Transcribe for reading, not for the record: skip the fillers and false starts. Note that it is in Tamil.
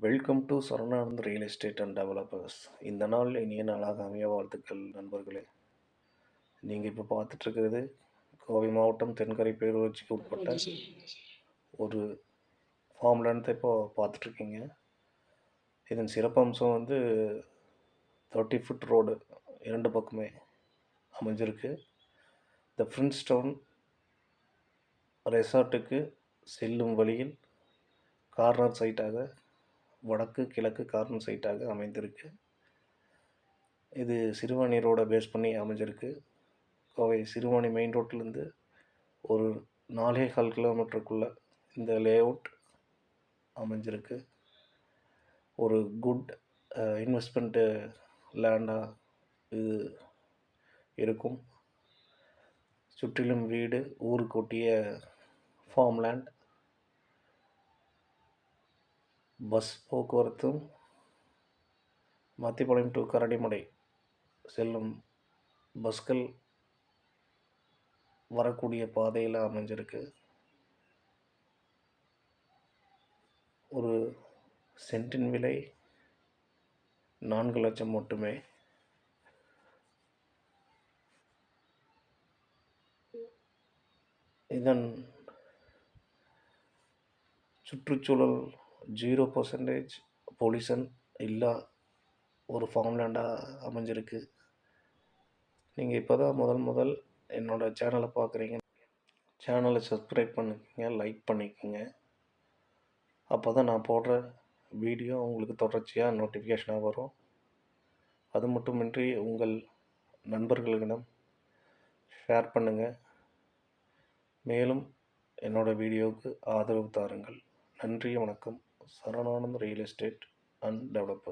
Welcome to Saravananand real estate and developers. இந்த நாள் இனிய நாளாக அமைய வாழ்த்துக்கள் நண்பர்களே. நீங்கள் இப்போ பார்த்துட்ருக்கிறது கோவை மாவட்டம் தென்கரை பேரூராட்சிக்கு உட்பட்ட ஒரு ஃபார்ம் லேண்ட் இப்போ பார்த்துட்ருக்கீங்க. இதன் சிறப்பம்சம் 30 ஃபுட் ரோடு இரண்டு பக்கமே அமைஞ்சிருக்கு. இந்த ஃப்ரின்ஸ்டவுன் ரெசார்ட்டுக்கு செல்லும் வழியில் கார்னர் சைட்டாக வடக்கு கிழக்கு கார்னர் சைட்டாக அமைந்திருக்கு. இது சிறுவாணி ரோடை பேஸ் பண்ணி அமைஞ்சிருக்கு. கோவை சிறுவாணி மெயின் ரோட்லேருந்து ஒரு 4.25 கிலோமீட்டருக்குள்ளே இந்த லே அவுட் அமைஞ்சிருக்கு. ஒரு குட் இன்வெஸ்ட்மெண்ட்டு லேண்டாக இது இருக்கும். சுற்றிலும் வீடு, ஊருக்கு ஒட்டிய ஃபார்ம் லேண்ட், பஸ் போக்குவரத்தும் மத்திப்பாளையம் டு கரடிமடை செல்லும் பஸ்கள் வரக்கூடிய பாதையில் அமைஞ்சிருக்கு. ஒரு சென்ட்டின் விலை 4 லட்சம் மட்டுமே. இதன் சுற்றுச்சூழல் 0% பொல்யூஷன் இல்லா ஒரு ஃபார்ம் லேண்டாக அமைஞ்சிருக்கு. நீங்கள் இப்போ தான் முதல் என்னோடய சேனலை பார்க்குறீங்க. சேனலை சப்ஸ்கிரைப் பண்ணிக்கோங்க, லைக் பண்ணிக்கோங்க. அப்போ தான் நான் போடுற வீடியோ உங்களுக்கு தொடர்ச்சியாக நோட்டிஃபிகேஷனாக வரும். அது மட்டுமின்றி உங்கள் நண்பர்களிடம் ஷேர் பண்ணுங்கள். மேலும் என்னோடய வீடியோவுக்கு ஆதரவு தாருங்கள். நன்றி, வணக்கம். சரவணானந்த் ரியல் எஸ்டேட் அண்ட் டெவலப்பர்.